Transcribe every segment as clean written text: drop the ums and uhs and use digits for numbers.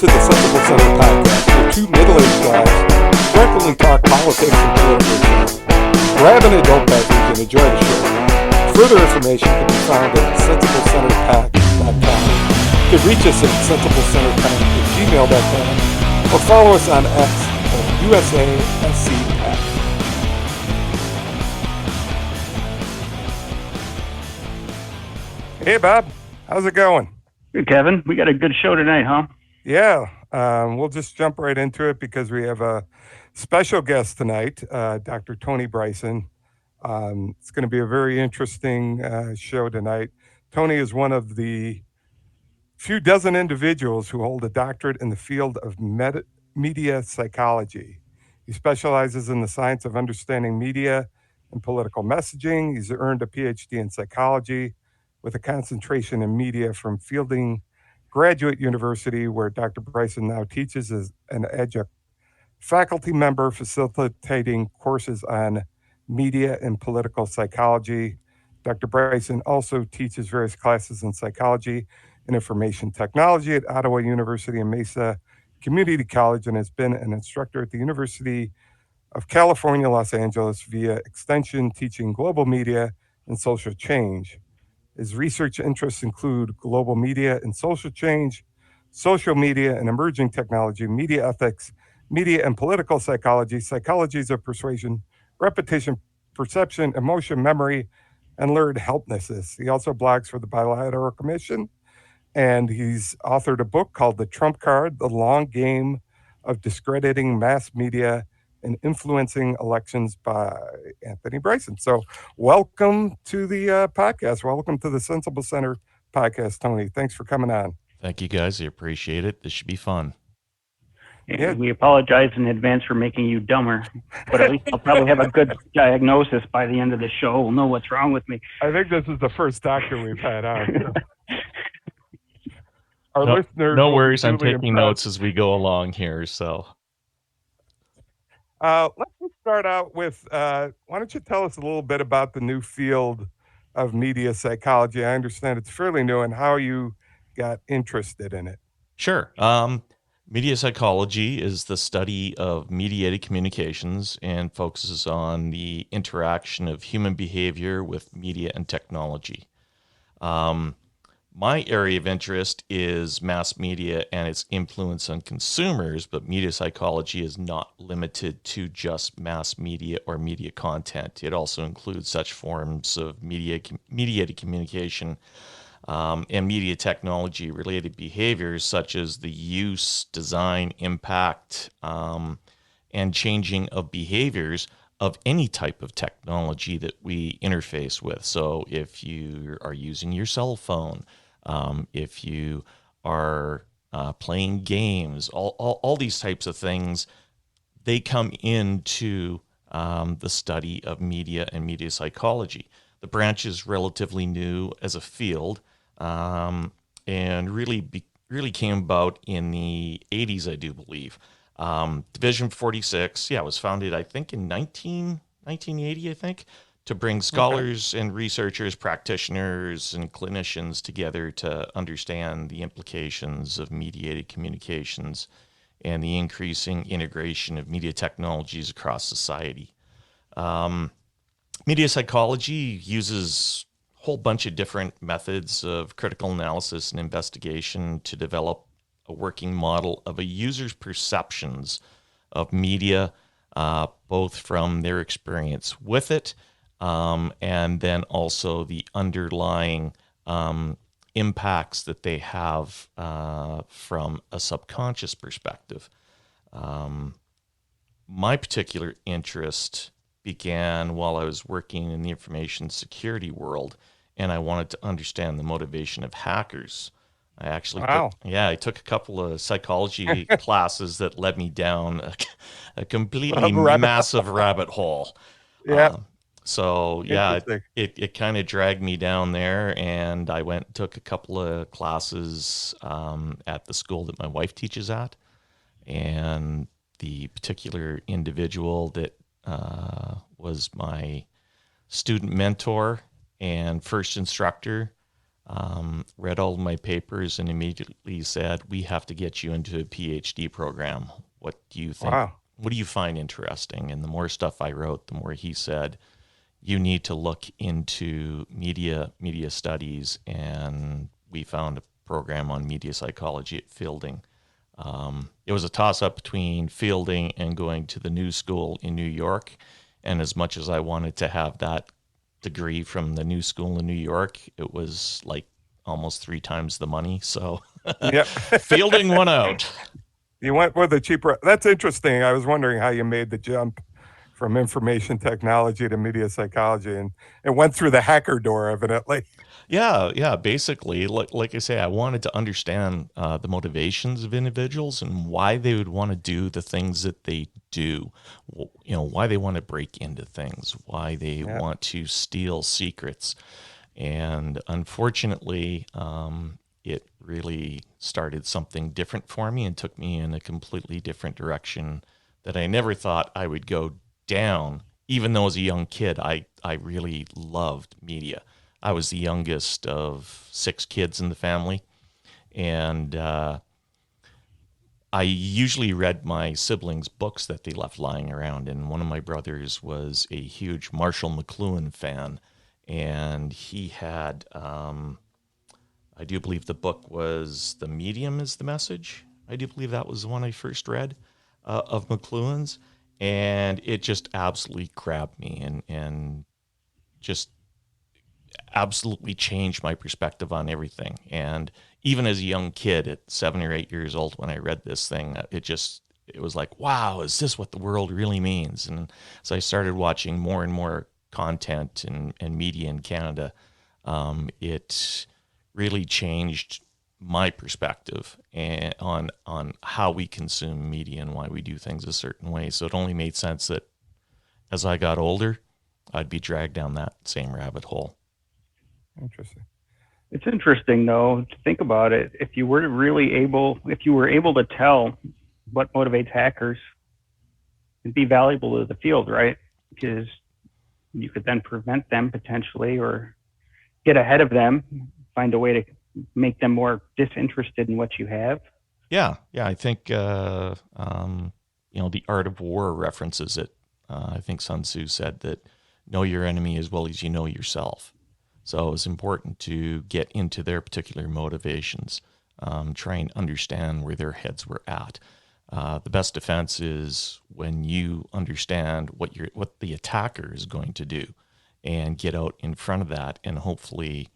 to the Sensible Center podcast, where two middle-aged guys frequently talk politics and political issues. Grab an adult beverage and enjoy the show. Further information can be found at sensiblecenterpack.com. You can reach us at sensiblecenterpack@gmail.com or follow us on X at USASCPack. Hey, Bob. How's it going? Good, Kevin. We got a good show tonight, huh? Yeah. We'll just jump right into it because we have a special guest tonight, Dr. Tony Bryson. It's going to be a very interesting show tonight. Tony is one of the few dozen individuals who hold a doctorate in the field of media psychology. He specializes in the science of understanding media and political messaging. He's earned a PhD in psychology with a concentration in media from Fielding Graduate University, where Dr. Bryson now teaches as an adjunct faculty member facilitating courses on media and political psychology. Dr. Bryson also teaches various classes in psychology and information technology at Ottawa University and Mesa Community College, and has been an instructor at the University of California, Los Angeles via extension, teaching global media and social change. His research interests include global media and social change, social media and emerging technology, media ethics, media and political psychology, psychologies of persuasion, repetition, perception, emotion, memory, and learned helplessness. He also blogs for the Bilateral Commission, and he's authored a book called The Trump Card, The Long Game of Discrediting Mass Media and Influencing Elections by Anthony Bryson. So welcome to the podcast. Welcome to the Sensible Center podcast, Tony. Thanks for coming on. Thank you, guys. I appreciate it. This should be fun. Yeah. We apologize in advance for making you dumber, but at least I'll probably have a good diagnosis by the end of the show. We'll know what's wrong with me. I think this is the first doctor we've had on. Our no, listeners. No worries. I'm taking notes as we go along here. So let's just start out with, why don't you tell us a little bit about the new field of media psychology? I understand it's fairly new, and how you got interested in it. Sure. Media psychology is the study of mediated communications and focuses on the interaction of human behavior with media and technology. My area of interest is mass media and its influence on consumers, but media psychology is not limited to just mass media or media content. It also includes such forms of mediated communication and media technology related behaviors such as the use, design, impact, and changing of behaviors of any type of technology that we interface with. So if you are using your cell phone, if you are playing games, all these types of things, they come into the study of media and media psychology. The branch is relatively new as a field, and really came about in the 80s, I do believe. Division 46, was founded, I think, in 1980, I think, to bring scholars and researchers, practitioners, and clinicians together to understand the implications of mediated communications and the increasing integration of media technologies across society. Media psychology uses a whole bunch of different methods of critical analysis and investigation to develop a working model of a user's perceptions of media, both from their experience with it, and then also the underlying impacts that they have from a subconscious perspective. My particular interest began while I was working in the information security world, and I wanted to understand the motivation of hackers. I actually I took a couple of psychology classes that led me down a completely massive rabbit hole. Yeah. It kind of dragged me down there, and I went and took a couple of classes at the school that my wife teaches at, and the particular individual that was my student mentor and first instructor read all of my papers, and immediately said, "We have to get you into a PhD program. What do you think? Wow. What do you find interesting?" And the more stuff I wrote, the more he said, "You need to look into media studies." And we found a program on media psychology at Fielding. It was a toss-up between Fielding and going to the New School in New York. And as much as I wanted to have that degree from the New School in New York, it was like almost 3 times the money. So Yep. Fielding won out. You went with a cheaper. That's interesting. I was wondering how you made the jump from information technology to media psychology, and it went through the hacker door, evidently. Yeah. Basically, like I say, I wanted to understand the motivations of individuals and why they would want to do the things that they do. Why they want to break into things, why they Yeah. want to steal secrets. And unfortunately, it really started something different for me and took me in a completely different direction that I never thought I would go down. Even though as a young kid, I really loved media. I was the youngest of 6 kids in the family, and I usually read my siblings' books that they left lying around. And one of my brothers was a huge Marshall McLuhan fan, and he had, I do believe the book was "The Medium is the Message." I do believe that was the one I first read of McLuhan's, and it just absolutely grabbed me and just absolutely changed my perspective on everything. And even as a young kid at 7 or 8 years old, when I read this thing, it was like, wow, is this what the world really means? And so I started watching more and more content and media in Canada. It really changed my perspective on how we consume media and why we do things a certain way. So it only made sense that as I got older, I'd be dragged down that same rabbit hole. Interesting. It's interesting though to think about it. If you were able to tell what motivates hackers, it'd be valuable to the field, right? Because you could then prevent them potentially, or get ahead of them, find a way to make them more disinterested in what you have. Yeah. I think the Art of War references it. I think Sun Tzu said that know your enemy as well as you know yourself. So it's important to get into their particular motivations, try and understand where their heads were at. The best defense is when you understand what the attacker is going to do, and get out in front of that, and hopefully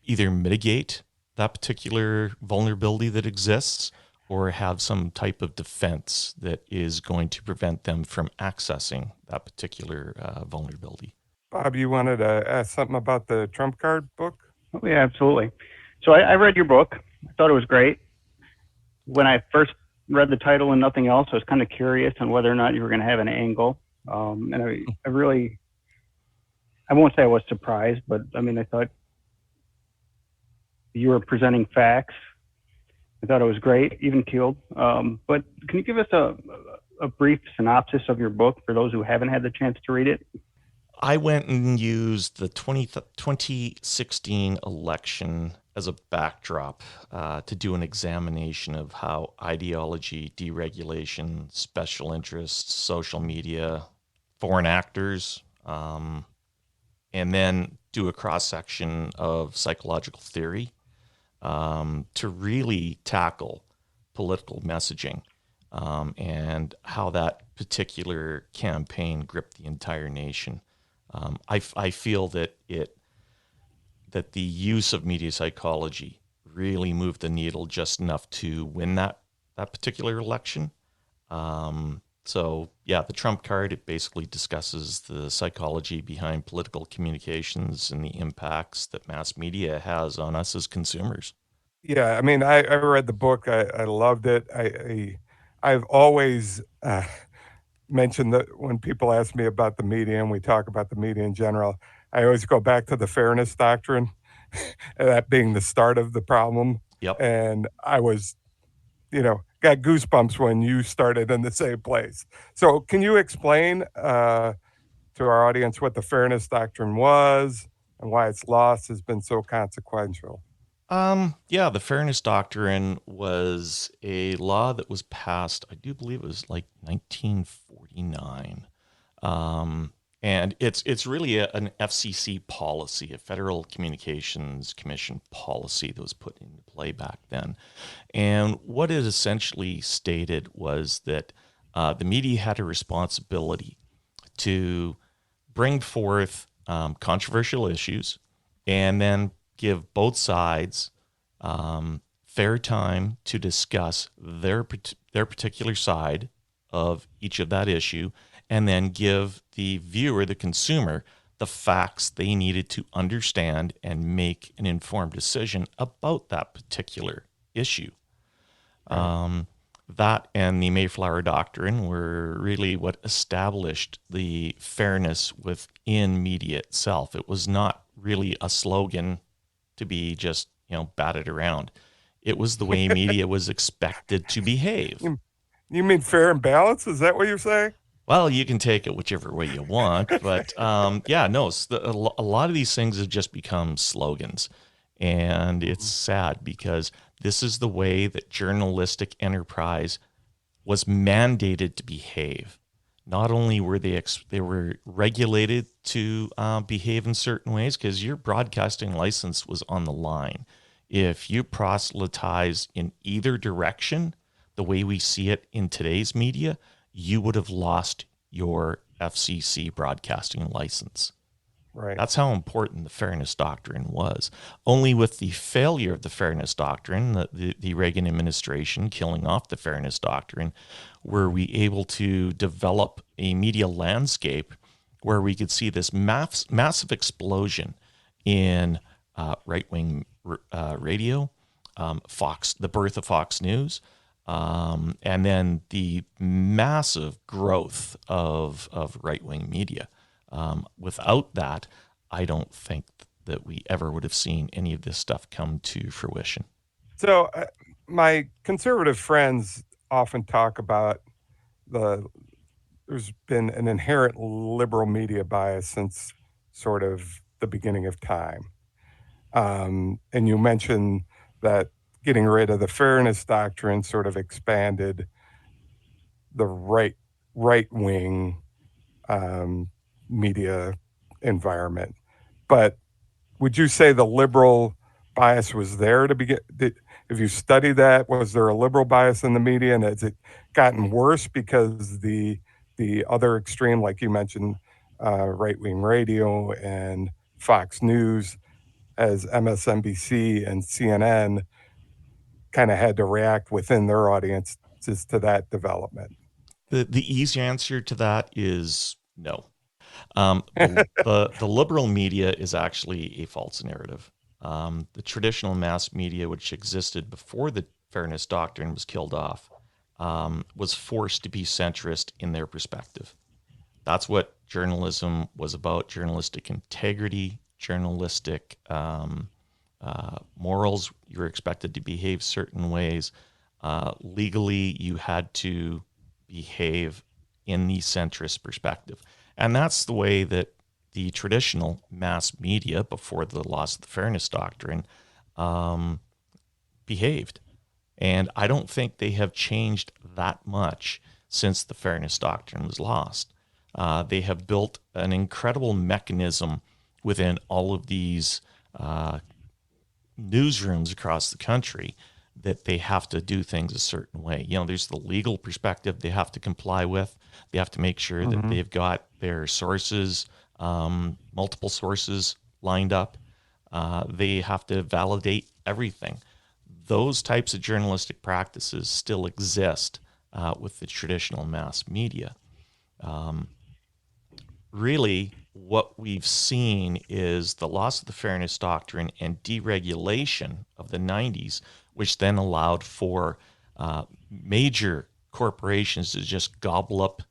either mitigate that particular vulnerability that exists, or have some type of defense that is going to prevent them from accessing that particular vulnerability. Bob, you wanted to ask something about the Trump card book? Oh, yeah, absolutely. So I read your book. I thought it was great. When I first read the title and nothing else, I was kind of curious on whether or not you were going to have an angle. And I won't say I was surprised, but I mean, I thought you were presenting facts. I thought it was great, even keeled. But can you give us a brief synopsis of your book for those who haven't had the chance to read it? I went and used the 2016 election as a backdrop to do an examination of how ideology, deregulation, special interests, social media, foreign actors, and then do a cross-section of psychological theory to really tackle political messaging and how that particular campaign gripped the entire nation. I feel that the use of media psychology really moved the needle just enough to win that particular election. So yeah, the Trump card, it basically discusses the psychology behind political communications and the impacts that mass media has on us as consumers. Yeah, I mean, I read the book. I loved it. I've always mentioned that when people ask me about the media and we talk about the media in general, I always go back to the fairness doctrine, that being the start of the problem. Yep. And I was, got goosebumps when you started in the same place. So, can you explain to our audience what the fairness doctrine was and why its loss has been so consequential. Yeah, the Fairness Doctrine was a law that was passed, I do believe it was like 1949. And it's really an FCC policy, a Federal Communications Commission policy that was put into play back then. And what it essentially stated was that the media had a responsibility to bring forth controversial issues and then give both sides fair time to discuss their particular side of each of that issue, and then give the viewer, the consumer, the facts they needed to understand and make an informed decision about that particular issue. Right. That and the Mayflower Doctrine were really what established the fairness within media itself. It was not really a slogan to be just, batted around. It was the way media was expected to behave. You, you mean fair and balanced? Is that what you're saying? Well, you can take it whichever way you want, but yeah, no, a lot of these things have just become slogans. And it's sad because this is the way that journalistic enterprise was mandated to behave. Not only were they were regulated to behave in certain ways, because your broadcasting license was on the line. If you proselytize in either direction, the way we see it in today's media, you would have lost your FCC broadcasting license. Right. That's how important the Fairness Doctrine was. Only with the failure of the Fairness Doctrine, the Reagan administration killing off the Fairness Doctrine, were we able to develop a media landscape where we could see this massive explosion in right-wing radio, the birth of Fox News, and then the massive growth of right-wing media. Without that, I don't think that we ever would have seen any of this stuff come to fruition. So, my conservative friends often talk about the there's been an inherent liberal media bias since sort of the beginning of time. And you mentioned that getting rid of the fairness doctrine sort of expanded the right wing um, media environment. But would you say the liberal bias was there to begin? If you study that, was there a liberal bias in the media, and has it gotten worse because the other extreme, like you mentioned, right wing radio and Fox News, as MSNBC and CNN kind of had to react within their audiences to that development? The easy answer to that is no. The liberal media is actually a false narrative. The traditional mass media, which existed before the Fairness Doctrine was killed off, was forced to be centrist in their perspective. That's what journalism was about: journalistic integrity, journalistic morals. You were expected to behave certain ways. Legally, you had to behave in the centrist perspective. And that's the way that the traditional mass media, before the loss of the Fairness Doctrine, behaved. And I don't think they have changed that much since the Fairness Doctrine was lost. They have built an incredible mechanism within all of these newsrooms across the country that they have to do things a certain way. There's the legal perspective they have to comply with. They have to make sure that they've got their sources, multiple sources lined up. They have to validate everything. Those types of journalistic practices still exist with the traditional mass media. Really, what we've seen is the loss of the Fairness Doctrine and deregulation of the 90s, which then allowed for major corporations to just gobble up,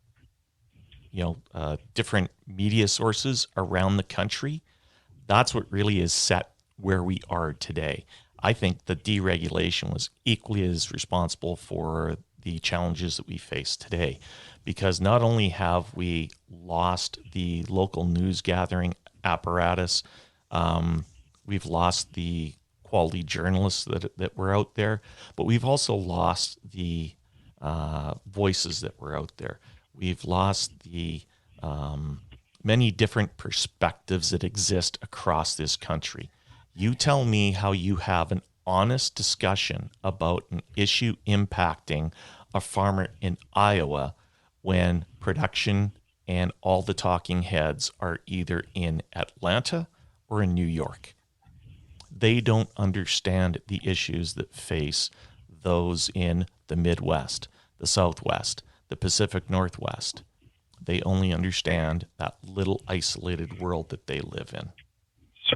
different media sources around the country. That's what really is set where we are today. I think the deregulation was equally as responsible for the challenges that we face today, because not only have we lost the local news gathering apparatus, We've lost the quality journalists that were out there, but we've also lost the voices that were out there. We've lost the many different perspectives that exist across this country. You tell me how you have an honest discussion about an issue impacting a farmer in Iowa when production and all the talking heads are either in Atlanta or in New York. They don't understand the issues that face those in the Midwest, the Southwest, the Pacific Northwest. They only understand that little isolated world that they live in.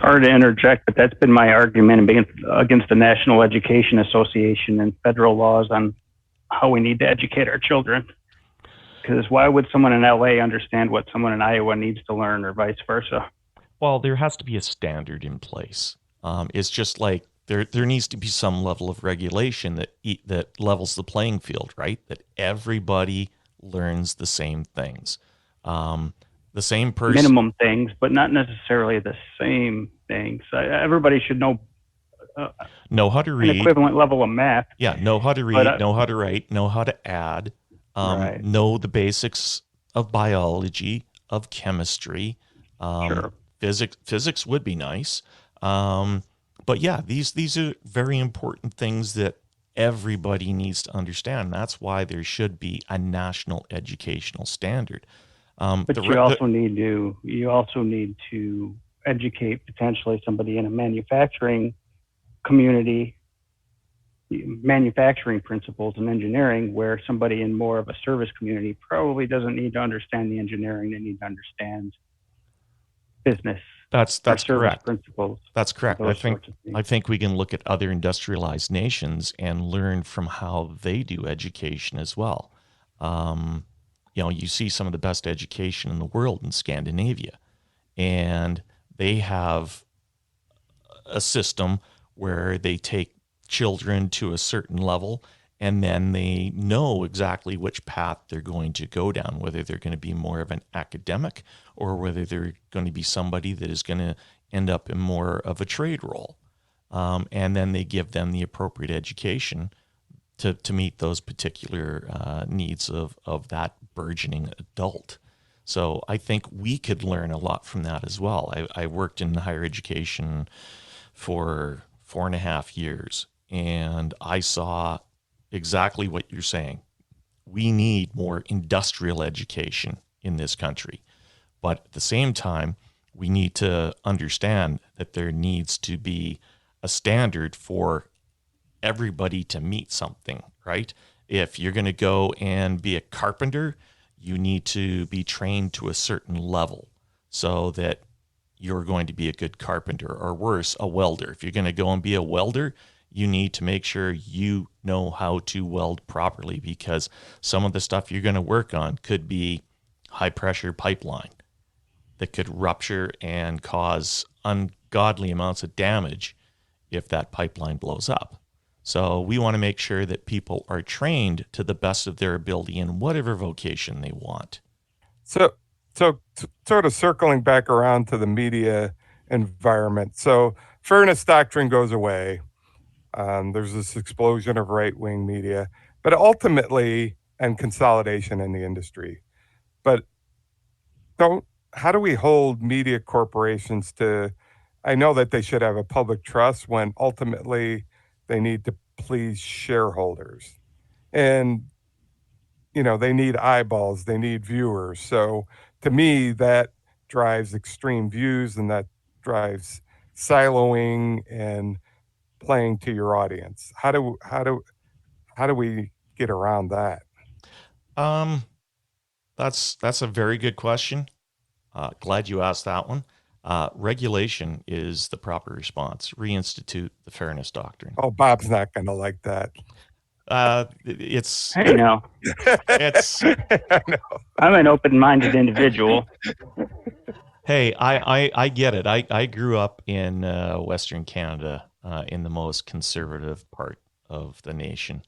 Sorry to interject, but that's been my argument against the National Education Association and federal laws on how we need to educate our children. Because why would someone in LA understand what someone in Iowa needs to learn, or vice versa? Well, there has to be a standard in place. It's just like there needs to be some level of regulation that levels the playing field, right? That everybody learns the same things. The same person. Minimum things, but not necessarily the same things. Everybody should know how to read, an equivalent level of math. Yeah, know how to read, know how to write, know how to add, right. know the basics of biology, of chemistry. Sure. Physics would be nice. But yeah, these are very important things that everybody needs to understand. That's why there should be a national educational standard. But you also need to educate potentially somebody in a manufacturing community, manufacturing principles and engineering, where somebody in more of a service community probably doesn't need to understand the engineering. They need to understand business. That's correct. Principles. That's correct. I think we can look at other industrialized nations and learn from how they do education as well. You see some of the best education in the world in Scandinavia, and they have a system where they take children to a certain level, and then they know exactly which path they're going to go down, whether they're going to be more of an academic or whether they're going to be somebody that is going to end up in more of a trade role. And then they give them the appropriate education to meet those particular needs of that burgeoning adult. So I think we could learn a lot from that as well. I worked in higher education for 4.5 years, and I saw exactly what you're saying. We need more industrial education in this country. But at the same time, we need to understand that there needs to be a standard for everybody to meet something, right? If you're going to go and be a carpenter, you need to be trained to a certain level so that you're going to be a good carpenter, or worse, a welder. If you're going to go and be a welder, you need to make sure you know how to weld properly, because some of the stuff you're going to work on could be high pressure pipeline that could rupture and cause ungodly amounts of damage if that pipeline blows up. So we want to make sure that people are trained to the best of their ability in whatever vocation they want. So sort of circling back around to the media environment. So fairness doctrine goes away. There's this explosion of right-wing media, but ultimately, and consolidation in the industry. But how do we hold media corporations to? I know that they should have a public trust when ultimately they need to please shareholders, and they need eyeballs, they need viewers. So to me, that drives extreme views, and that drives siloing and playing to your audience. How do we get around that? That's a very good question. Glad you asked that one. Regulation is the proper response. Reinstitute the fairness doctrine. Oh, Bob's not going to like that. It's. Hey, no. It's. I'm an open-minded individual. Hey, I get it. I grew up in Western Canada, in the most conservative part of the nation,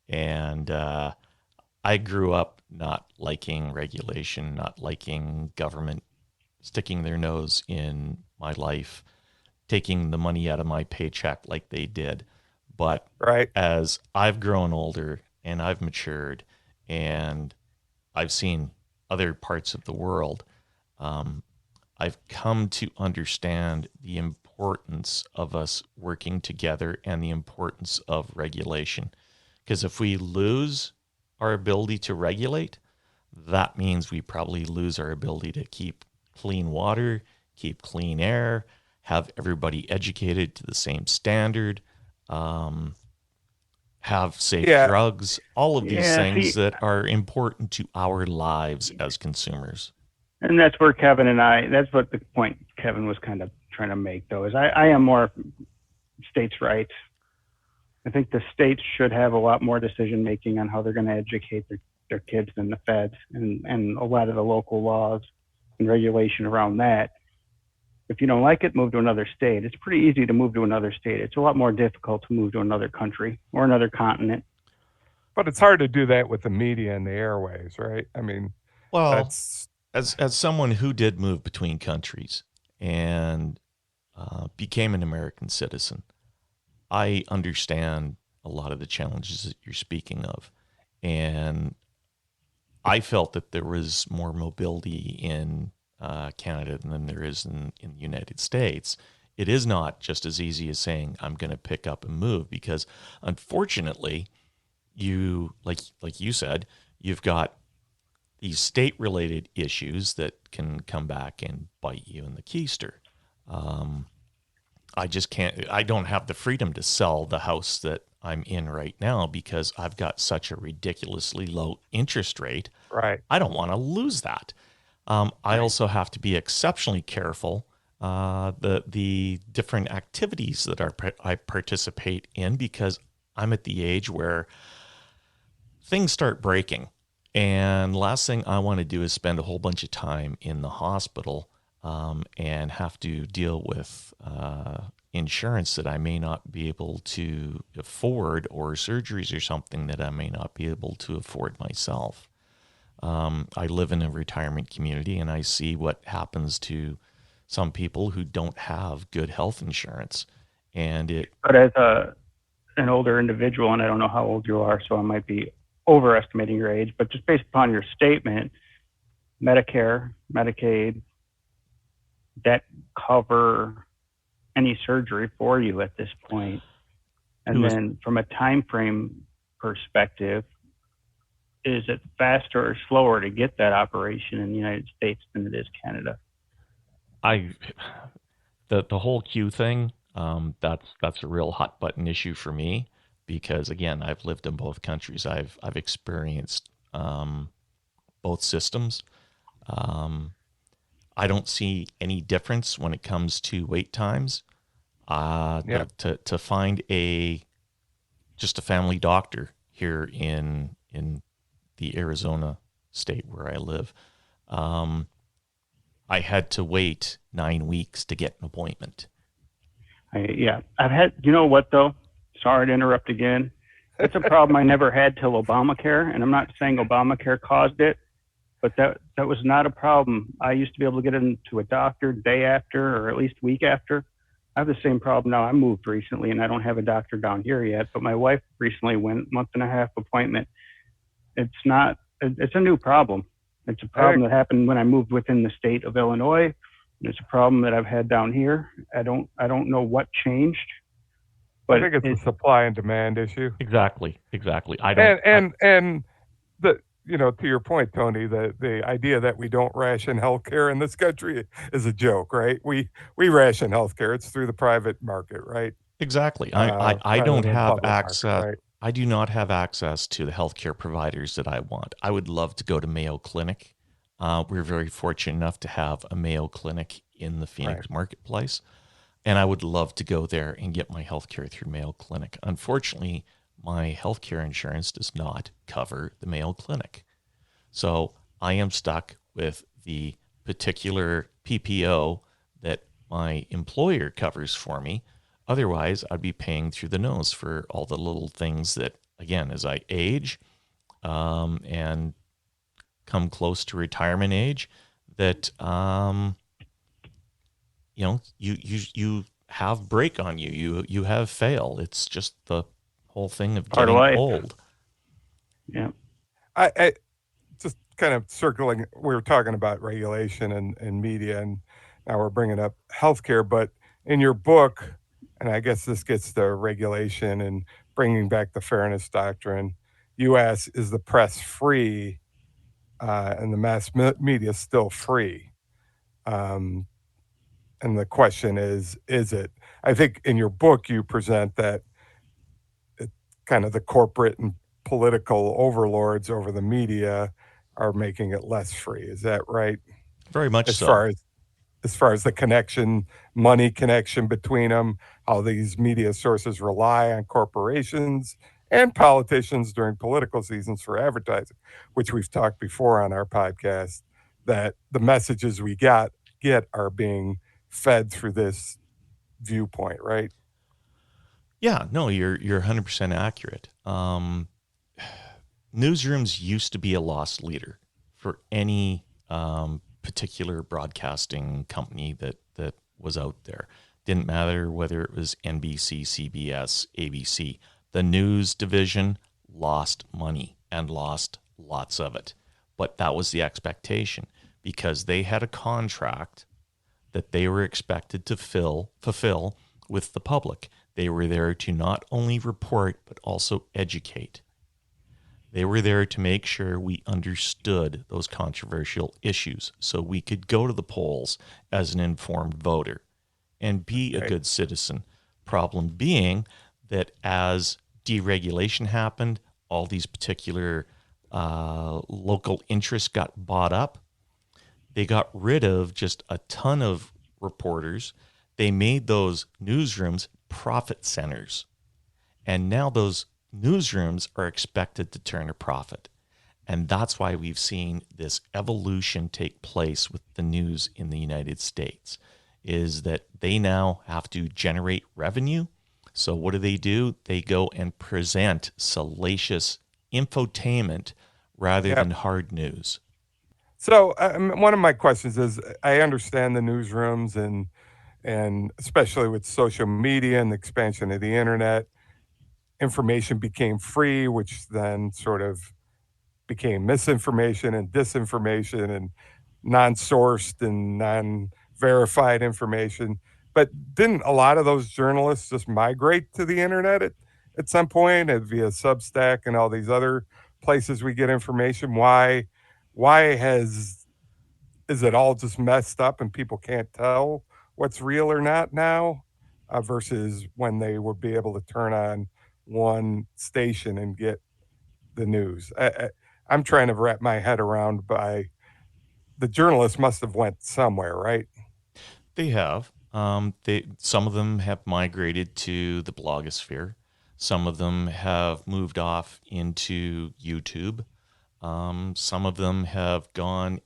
and I grew up not liking regulation, not liking government sticking their nose in my life. taking the money out of my paycheck like they did. But Right. as I've grown older and I've matured and I've seen other parts of the world, um, I've come to understand the importance of us working together and the importance of regulation. Because if we lose our ability to regulate, that means we probably lose our ability to keep clean water, keep clean air, have everybody educated to the same standard, um, have safe Yeah. drugs, all of these Yeah, things see, that are important to our lives as consumers. and that's where Kevin and that's what the point Kevin was kind of trying to make, though, is I am more states' rights. I think the states should have a lot more decision making on how they're going to educate their kids than the feds, and a lot of the local laws and regulation around that. If you don't like it, move to another state. It's pretty easy to move to another state. It's a lot more difficult to move to another country or another continent. But it's hard to do that with the media and the airways, right? I mean, Well, that's as someone who did move between countries and became an American citizen, I understand a lot of the challenges that you're speaking of, and I felt that there was more mobility in Canada than there is in the United States. It is not just as easy as saying I'm going to pick up and move, because unfortunately, you like you said, you've got these state related issues that can come back and bite you in the keister. Um, I just can't, I don't have the freedom to sell the house that I'm in right now because I've got such a ridiculously low interest rate. right. I don't want to lose that. I Right. also have to be exceptionally careful the different activities that I participate in, because I'm at the age where things start breaking. And last thing I want to do is spend a whole bunch of time in the hospital and have to deal with insurance that I may not be able to afford, or surgeries or something that I may not be able to afford myself. I live in a retirement community and I see what happens to some people who don't have good health insurance. And it, But as an older individual, and I don't know how old you are, so I might be overestimating your age, but just based upon your statement, Medicare, Medicaid, that cover any surgery for you at this point. And who is, then from a time frame perspective, is it faster or slower to get that operation in the United States than it is Canada? I, the whole Q thing, that's a real hot button issue for me, because again, I've lived in both countries. I've experienced both systems. Um, I don't see any difference when it comes to wait times. Yeah. To find a just a family doctor here in the Arizona state where I live, um, I had to wait 9 weeks to get an appointment. Yeah, I've had, you know what though? Sorry to interrupt again. It's a problem I never had till Obamacare, and I'm not saying Obamacare caused it, but that was not a problem. I used to be able to get into a doctor day after, or at least week after. I have the same problem now. I moved recently, and I don't have a doctor down here yet. But my wife recently went month and a half appointment. It's not. It's a new problem. It's a problem that happened when I moved within the state of Illinois. And it's a problem that I've had down here. I don't know what changed, I but think it's a supply and demand issue. Exactly. I don't. And the to your point, Tony, the idea that we don't ration healthcare in this country is a joke, right? We ration healthcare. It's through the private market, right? Exactly. I Rather don't than have public market, access. right? I do not have access to the healthcare providers that I want. I would love to go to Mayo Clinic. We're very fortunate enough to have a Mayo Clinic in the Right. Phoenix marketplace, and I would love to go there and get my healthcare through Mayo Clinic. Unfortunately, my healthcare insurance does not cover the Mayo Clinic, so I am stuck with the particular PPO that my employer covers for me. Otherwise, I'd be paying through the nose for all the little things that, again, as I age and come close to retirement age, that you have break on you. You have fail. It's just the whole thing of Part of getting life. old. Yeah. I just kind of circling. We were talking about regulation and media, and now we're bringing up healthcare. But in your book, and I guess this gets to regulation and bringing back the fairness doctrine. You ask, is the press free and the media still free? Um, and the question is it? I think in your book you present that it, kind of the corporate and political overlords over the media are making it less free. Is that right? Very much As so. far as as far as the connection, money connection between them, how these media sources rely on corporations and politicians during political seasons for advertising, which we've talked before on our podcast, that the messages we get are being fed through this viewpoint, right? Yeah, no, you're 100% accurate. Newsrooms used to be a lost leader for any particular broadcasting company that was out there. Didn't matter whether it was NBC, CBS, ABC. The news division lost money and lost lots of it. But that was the expectation because they had a contract that they were expected to fulfill with the public. They were there to not only report but also educate. They were there to make sure we understood those controversial issues so we could go to the polls as an informed voter and be a Right. good citizen. Problem being that as deregulation happened, all these particular local interests got bought up. They got rid of just a ton of reporters. They made those newsrooms profit centers. And now those newsrooms are expected to turn a profit. And that's why we've seen this evolution take place with the news in the United States, is that they now have to generate revenue. So what do? They go and present salacious infotainment rather Yep. than hard news. So one of my questions is, I understand the newsrooms and especially with social media and the expansion of the internet, information became free, which then sort of became misinformation and disinformation and non-sourced and non-verified information. But didn't a lot of those journalists just migrate to the internet at some point via Substack and all these other places we get information? Why has is it all just messed up and people can't tell what's real or not now versus when they would be able to turn on one station and get the news? I'm trying to wrap my head around by the journalists must have went somewhere, right? They have. Some of them have migrated to the blogosphere. Some of them have moved off into YouTube. Some of them have gone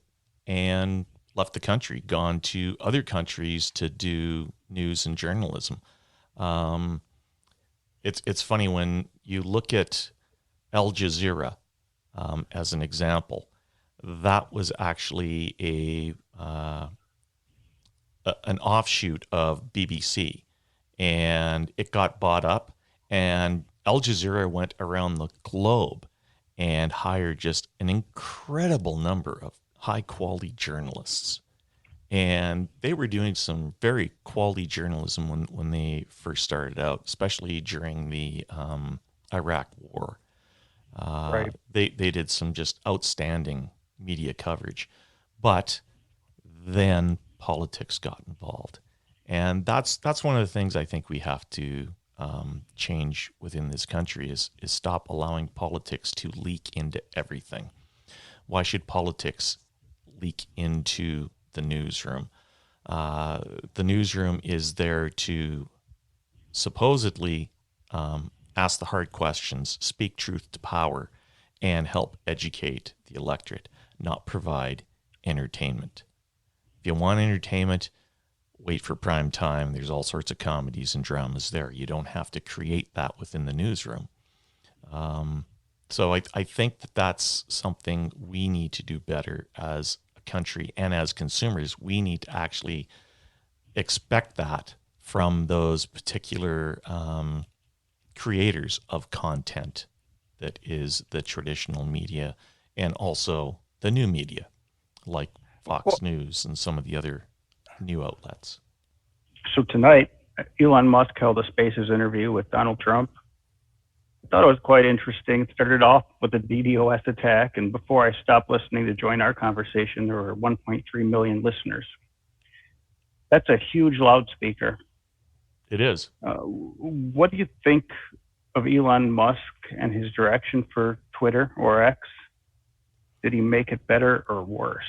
and left the country, gone to other countries to do news and journalism. Um, it's funny when you look at Al Jazeera as an example. That was actually an offshoot of BBC, and it got bought up. And Al Jazeera went around the globe and hired just an incredible number of high quality journalists. And they were doing some very quality journalism when they first started out, especially during the Iraq War. Right. They did some just outstanding media coverage. But then politics got involved. And that's one of the things I think we have to change within this country is stop allowing politics to leak into everything. Why should politics leak into the newsroom? The newsroom is there to supposedly ask the hard questions, speak truth to power, and help educate the electorate, not provide entertainment. If you want entertainment, wait for prime time. There's all sorts of comedies and dramas there. You don't have to create that within the newsroom. So I think that that's something we need to do better as a country and as consumers. We need to actually expect that from those particular creators of content that is the traditional media and also the new media like Fox Well, News and some of the other new outlets. So tonight, Elon Musk held a Spaces interview with Donald Trump. I thought it was quite interesting. It started off with a DDoS attack, and before I stopped listening to join our conversation, there were 1.3 million listeners. That's a huge loudspeaker. It is. What do you think of Elon Musk and his direction for Twitter or X? Did he make it better or worse?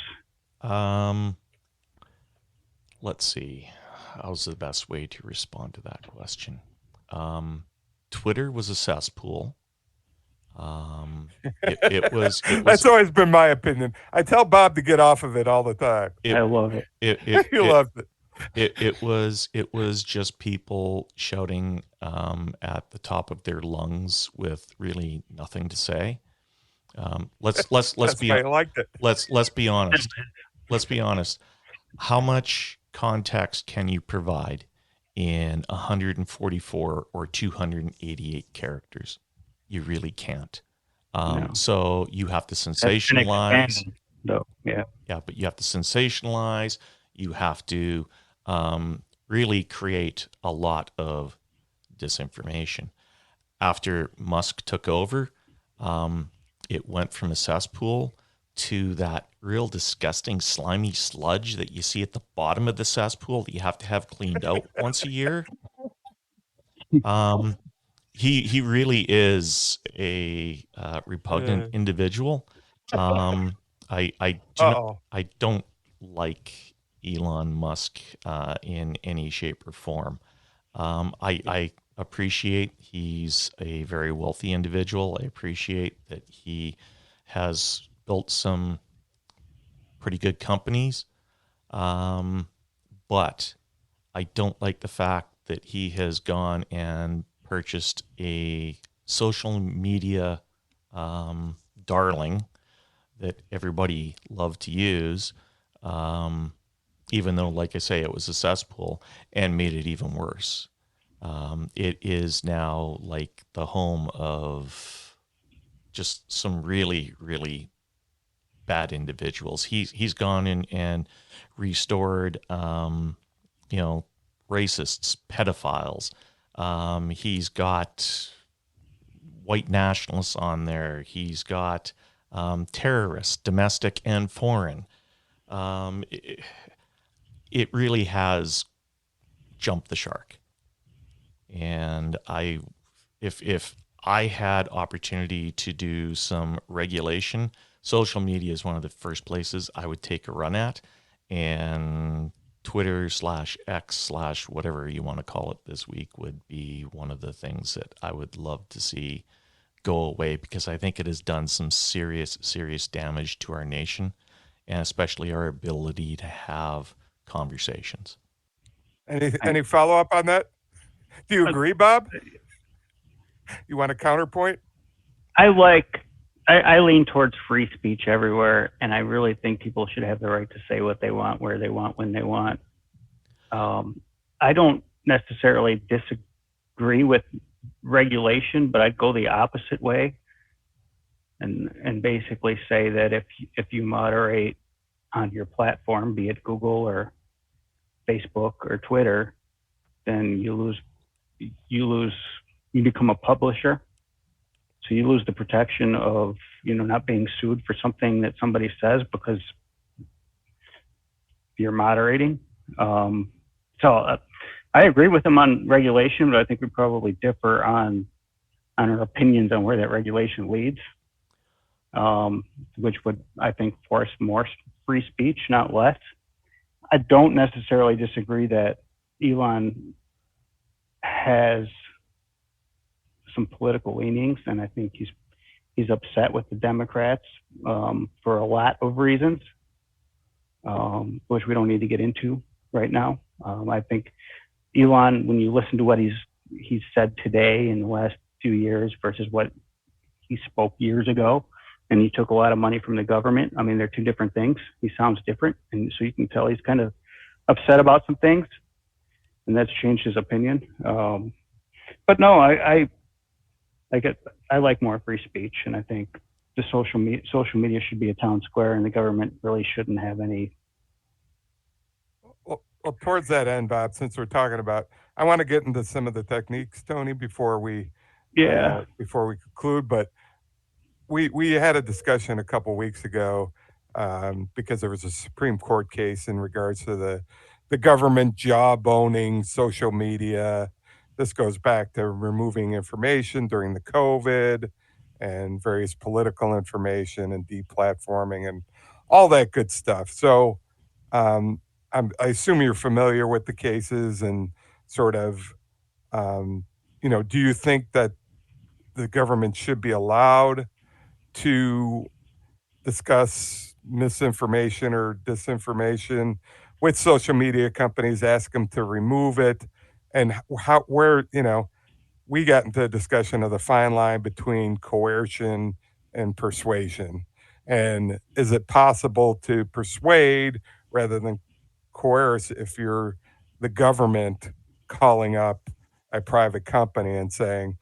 Let's see. How's the best way to respond to that question? Twitter was a cesspool. It was. That's always been my opinion. I tell Bob to get off of it all the time. I love it. He loves it. It was just people shouting at the top of their lungs with really nothing to say. Let's That's be why I liked it. let's be honest. Let's be honest. How much context can you provide in 144 or 288 characters? You really can't. No. So you have to That's been sensationalize. expanded, though. Yeah. Yeah, but you have to sensationalize. You have to really create a lot of disinformation. After Musk took over, it went from a cesspool to that real disgusting, slimy sludge that you see at the bottom of the cesspool that you have to have cleaned out once a year. He really is a repugnant individual. I don't like Elon Musk in any shape or form. I appreciate he's a very wealthy individual. I appreciate that he has built some pretty good companies. But I don't like the fact that he has gone and purchased a social media darling that everybody loved to use, even though, like I say, it was a cesspool, and made it even worse. It is now like the home of just some really, really bad individuals. He's gone in and restored, racists, pedophiles. He's got white nationalists on there. He's got terrorists, domestic and foreign. It really has jumped the shark. And if I had opportunity to do some regulation, social media is one of the first places I would take a run at, and Twitter/X/ whatever you want to call it this week would be one of the things that I would love to see go away, because I think it has done some serious, serious damage to our nation, and especially our ability to have conversations. Any follow up on that? Do you agree, Bob? You want a counterpoint? I lean towards free speech everywhere, and I really think people should have the right to say what they want, where they want, when they want. I don't necessarily disagree with regulation, but I'd go the opposite way, and basically say that if you moderate on your platform, be it Google or Facebook or Twitter, then you become a publisher. So you lose the protection of, not being sued for something that somebody says because you're moderating. So I agree with him on regulation, but I think we probably differ on our opinions on where that regulation leads, which would, I think, force more free speech, not less. I don't necessarily disagree that Elon has some political leanings, and I think he's upset with the Democrats for a lot of reasons, which we don't need to get into right now. I think Elon, when you listen to what he's said today in the last few years versus what he spoke years ago, and he took a lot of money from the government. I mean, they're two different things. He sounds different, and so you can tell he's kind of upset about some things. and that's changed his opinion. But no, I like more free speech, and I think the social media should be a town square, and the government really shouldn't have any. Well, towards that end, Bob, since we're talking about, I want to get into some of the techniques, Tony, Yeah, before we conclude. But we had a discussion a couple weeks ago because there was a Supreme Court case in regards to the government job owning social media. This goes back to removing information during the COVID and various political information and deplatforming and all that good stuff. So um, I assume you're familiar with the cases and sort of, um, do you think that the government should be allowed to discuss misinformation or disinformation with social media companies, ask them to remove it, and we got into a discussion of the fine line between coercion and persuasion. And is it possible to persuade rather than coerce if you're the government calling up a private company and saying,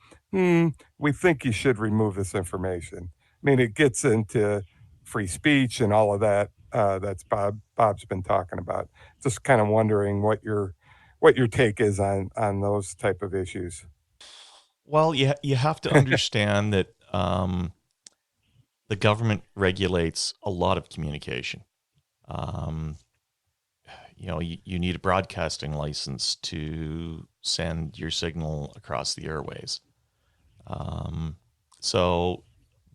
we think you should remove this information? I mean, it gets into free speech and all of that. That's Bob's been talking about. Just kind of wondering what your take is on those type of issues. Well, you have to understand that the government regulates a lot of communication. Um, you need a broadcasting license to send your signal across the airways. So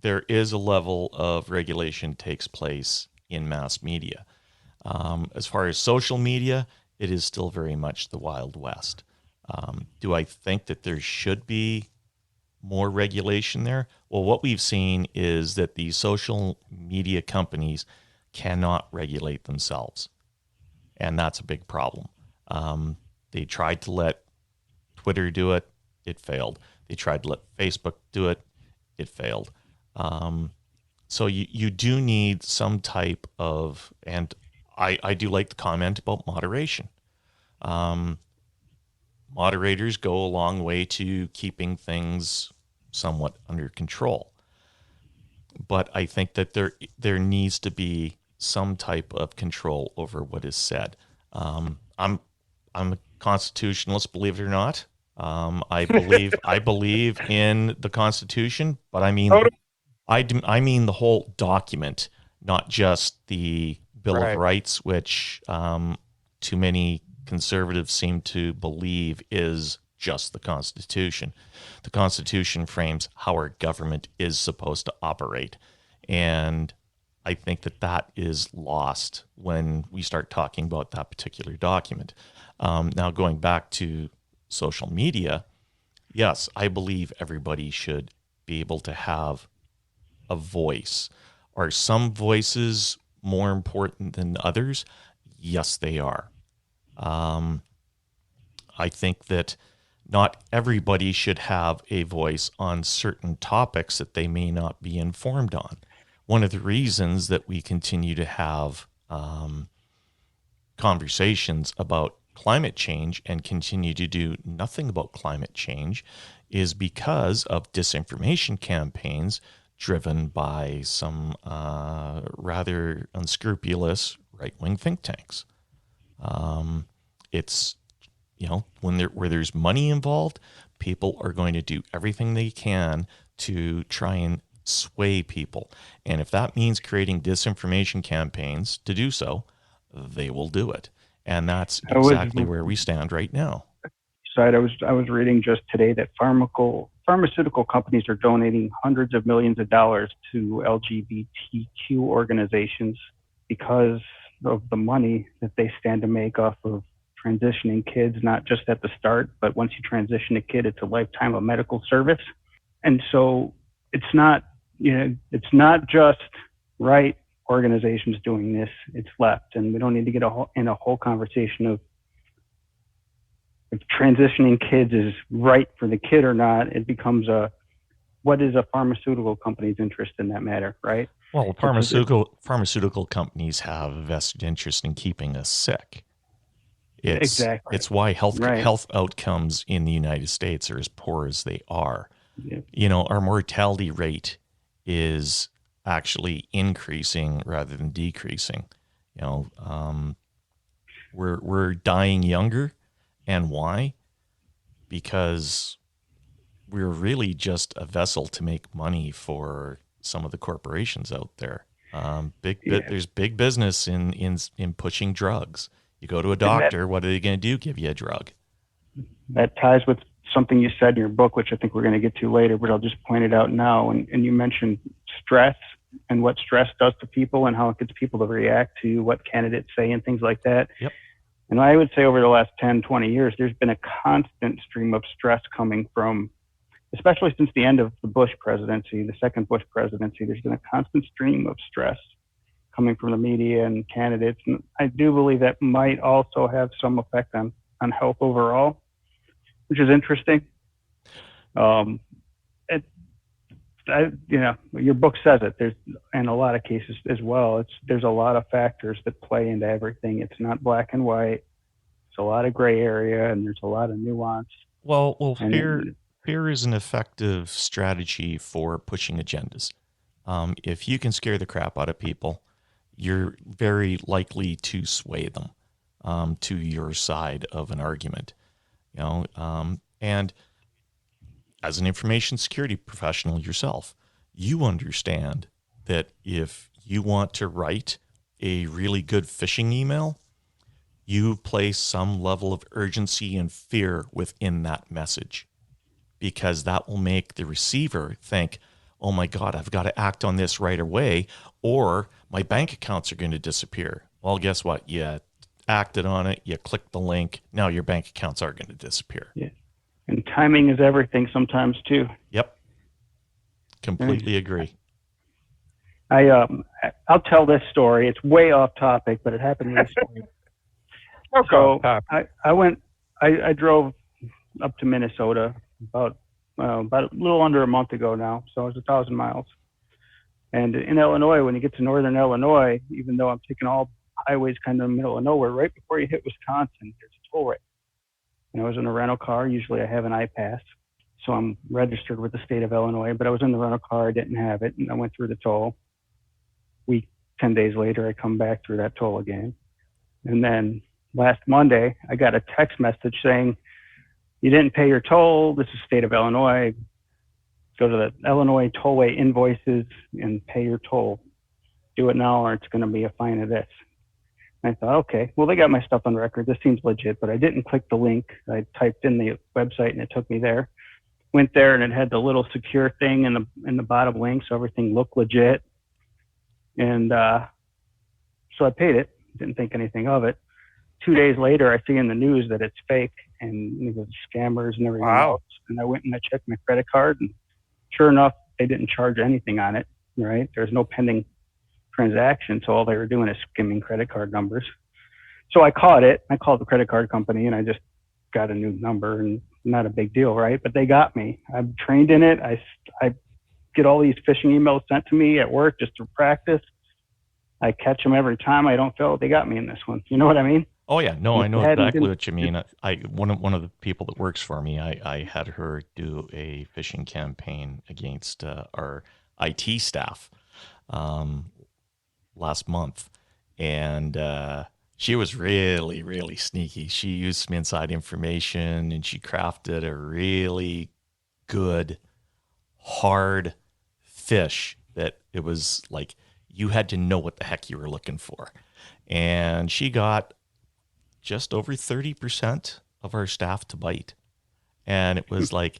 there is a level of regulation takes place in mass media. As far as social media, it is still very much the Wild West. Do I think that there should be more regulation there? Well, what we've seen is that the social media companies cannot regulate themselves, and that's a big problem. They tried to let Twitter do it, it failed. They tried to let Facebook do it, it failed. So you do need some type of, and I do like the comment about moderation. Moderators go a long way to keeping things somewhat under control. But I think that there needs to be some type of control over what is said. I'm a constitutionalist, believe it or not. I believe in the Constitution, but I mean the whole document, not just the Bill of Right. Rights, which too many conservatives seem to believe is just the Constitution. The Constitution frames how our government is supposed to operate. And I think that is lost when we start talking about that particular document. Now, going back to social media, yes, I believe everybody should be able to have a voice. Are some voices more important than others? Yes, they are. I think that not everybody should have a voice on certain topics that they may not be informed on. One of the reasons that we continue to have conversations about climate change and continue to do nothing about climate change is because of disinformation campaigns driven by some rather unscrupulous right-wing think tanks. It's, where there's money involved, people are going to do everything they can to try and sway people. And if that means creating disinformation campaigns to do so, they will do it. And that's exactly where we stand right now. I was reading just today that pharmaceutical companies are donating hundreds of millions of dollars to LGBTQ organizations because of the money that they stand to make off of transitioning kids, not just at the start, but once you transition a kid, it's a lifetime of medical service. And so it's not just right organizations doing this, it's left. And we don't need to get in a whole conversation of if transitioning kids is right for the kid or not. It becomes what is a pharmaceutical company's interest in that matter, right? Well, pharmaceutical companies have a vested interest in keeping us sick. Exactly. It's why Right. health outcomes in the United States are as poor as they are. Yeah. Our mortality rate is actually increasing rather than decreasing. You know, we're dying younger, and why? Because we're really just a vessel to make money for some of the corporations out there. Yeah. There's big business in pushing drugs. You go to a And doctor, what are they going to do? Give you a drug. that ties with something you said in your book, which I think we're going to get to later, but I'll just point it out now. And you mentioned stress and what stress does to people and how it gets people to react to what candidates say and things like that. Yep. And I would say over the last 10, 20 years, there's been a constant stream of stress coming from, especially since the end of the Bush presidency, the second Bush presidency, there's been a constant stream of stress coming from the media and candidates. And I do believe that might also have some effect on health overall, which is interesting. It, your book says it. There's in a lot of cases as well. There's a lot of factors that play into everything. It's not black and white. It's a lot of gray area, and there's a lot of nuance. Well, And fear is an effective strategy for pushing agendas. If you can scare the crap out of people, you're very likely to sway them to your side of an argument. And as an information security professional yourself, you understand that if you want to write a really good phishing email, you place some level of urgency and fear within that message, because that will make the receiver think, oh my God, I've got to act on this right away, or my bank accounts are going to disappear. Well, guess what? You acted on it, you clicked the link, now your bank accounts are going to disappear. yeah, and timing is everything sometimes too. Yep. Completely agree. I'll tell this story. It's way off topic, but it happened recently. So I drove up to Minnesota about a little under a month ago now. So it's 1,000 miles. And in Illinois, when you get to northern Illinois, even though I'm taking all highways kind of in the middle of nowhere, right before you hit Wisconsin, there's a toll rate. And I was in a rental car. Usually I have an iPass. So I'm registered with the state of Illinois, but I was in the rental car. I didn't have it. And I went through the toll. 10 days later, I come back through that toll again. And then last Monday, I got a text message saying, you didn't pay your toll. This is state of Illinois. Go to the Illinois tollway invoices and pay your toll. Do it now or it's going to be a fine of this. And I thought, okay, well, they got my stuff on record. This seems legit, but I didn't click the link. I typed in the website and it took me there. Went there and it had the little secure thing in the bottom link, so everything looked legit. And so I paid it. Didn't think anything of it. 2 days later, I see in the news that it's fake and it was scammers and everything else. And I went and I checked my credit card, and sure enough, they didn't charge anything on it. Right? There's no pending transaction, so all they were doing is skimming credit card numbers. So I caught it. I called the credit card company, and I just got a new number, and not a big deal, right? But they got me. I'm trained in it. I get all these phishing emails sent to me at work just to practice. I catch them every time. I don't fail. They got me in this one. You know what I mean? Oh yeah, no, I know exactly what you mean. One of the people that works for me, I had her do a phishing campaign against our IT staff last month, and she was really, really sneaky. She used some inside information, and she crafted a really good, hard fish that it was like you had to know what the heck you were looking for. And she got just over 30% of our staff to bite. And it was like,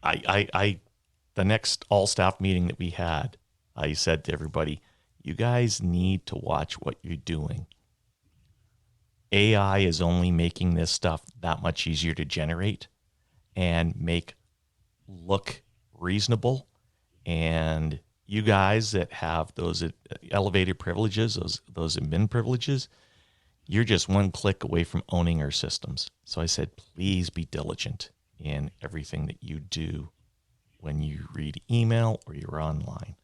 the next all staff meeting that we had, I said to everybody, you guys need to watch what you're doing. AI is only making this stuff that much easier to generate and make look reasonable. And you guys that have those elevated privileges, those admin privileges, you're just one click away from owning our systems. So I said, please be diligent in everything that you do when you read email or you're online.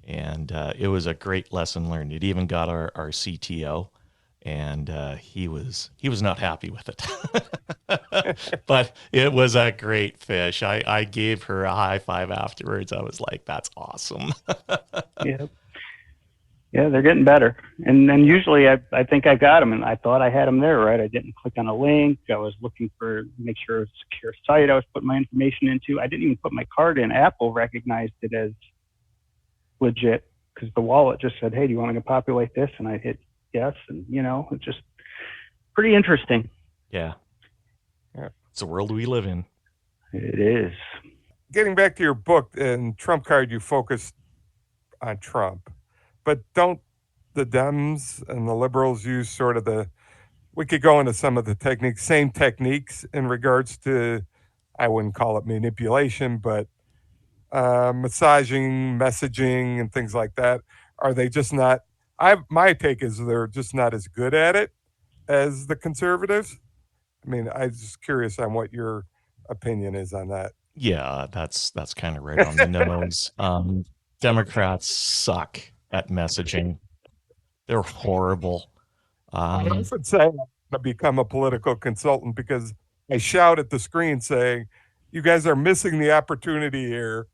And it was a great lesson learned. It even got our CTO and he was not happy with it. But it was a great fish. I gave her a high five afterwards. I was like, "That's awesome." Yeah. Yeah, they're getting better. And then usually I think I got them, and I thought I had them there, right? I didn't click on a link. I was looking for, make sure it was a secure site I was putting my information into. I didn't even put my card in. Apple recognized it as legit because the wallet just said, hey, do you want me to populate this? And I hit yes. And, it's just pretty interesting. Yeah. It's the world we live in. It is. Getting back to your book and Trump card, you focused on Trump, but don't the Dems and the liberals use sort of we could go into some of the same techniques in regards to, I wouldn't call it manipulation, but massaging, messaging, and things like that. Are they just not? My take is they're just not as good at it as the conservatives. I mean, I'm just curious on what your opinion is on that. Yeah, that's kind of right on the nose. Democrats suck at messaging. They're horrible. I would say I'm going to become a political consultant because I shout at the screen saying, "You guys are missing the opportunity here.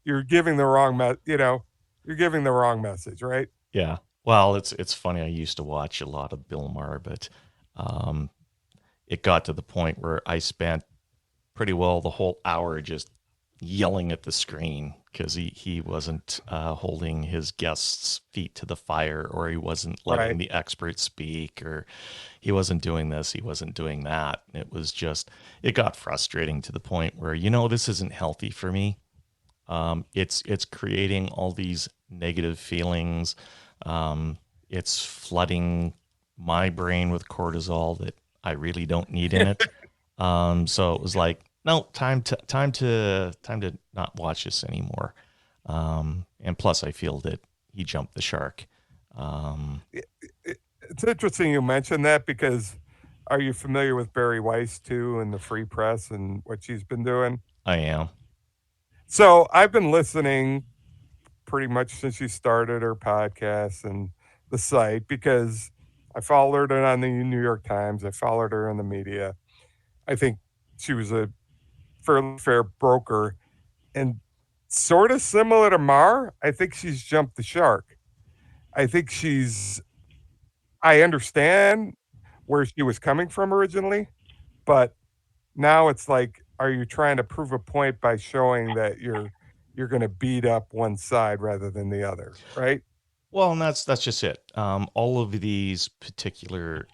You're giving the wrong you're giving the wrong message, right?" Yeah. Well, it's funny. I used to watch a lot of Bill Maher, but it got to the point where I spent pretty well the whole hour just yelling at the screen because he wasn't holding his guests' feet to the fire, or he wasn't letting the experts speak, or he wasn't doing this, he wasn't doing that. It was just, it got frustrating to the point where, this isn't healthy for me. It's creating all these negative feelings. It's flooding my brain with cortisol that I really don't need in it. So it was like, no, time to not watch this anymore. And plus, I feel that he jumped the shark. It's interesting you mentioned that because are you familiar with Barry Weiss too and the Free Press and what she's been doing? I am. So I've been listening pretty much since she started her podcast and the site because I followed her on the New York Times. I followed her in the media. I think she was a fairly fair broker and sort of similar to Mar. I think she's jumped the shark. I think I understand where she was coming from originally, but now it's like, are you trying to prove a point by showing that you're going to beat up one side rather than the other, right? Well, and that's just it. All of these particular,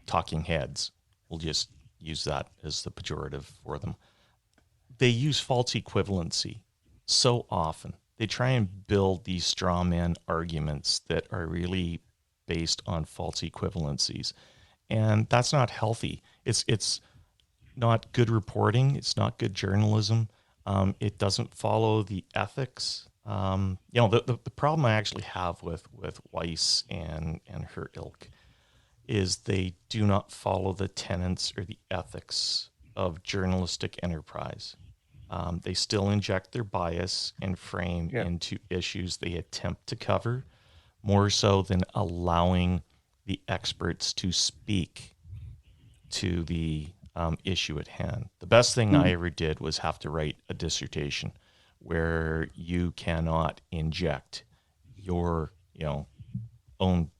talking heads, we'll just use that as the pejorative for them. They use false equivalency so often. They try and build these straw man arguments that are really based on false equivalencies, and that's not healthy. It's not good reporting. It's not good journalism. It doesn't follow the ethics. The problem I actually have with Weiss and her ilk is they do not follow the tenets or the ethics of journalistic enterprise. They still inject their bias and frame into issues they attempt to cover, more so than allowing the experts to speak to the issue at hand. The best thing I ever did was have to write a dissertation where you cannot inject your own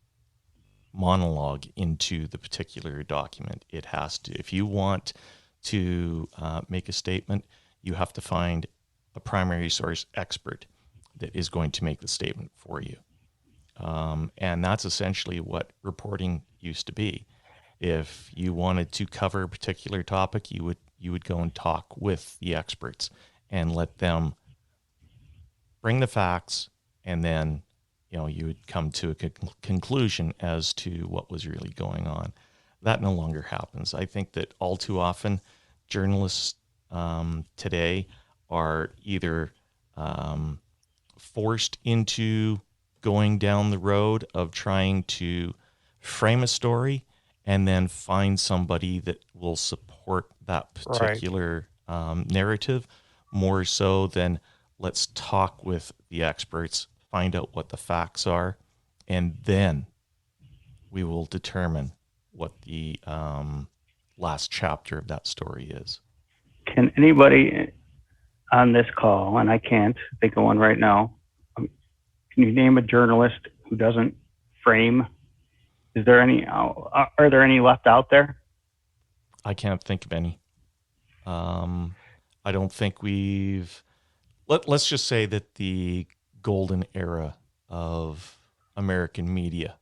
monologue into the particular document. It has to, if you want to make a statement, you have to find a primary source expert that is going to make the statement for you. And that's essentially what reporting used to be. If you wanted to cover a particular topic, you would go and talk with the experts and let them bring the facts, and then you would come to a conclusion as to what was really going on. That no longer happens. I think that all too often journalists today are either forced into going down the road of trying to frame a story and then find somebody that will support that particular narrative, more so than let's talk with the experts, find out what the facts are, and then we will determine what the last chapter of that story is. Can anybody on this call, and I can't think of one right now, can you name a journalist who doesn't frame? Is there any? Are there any left out there? I can't think of any. I don't think we've. Let's just say that the golden era of American media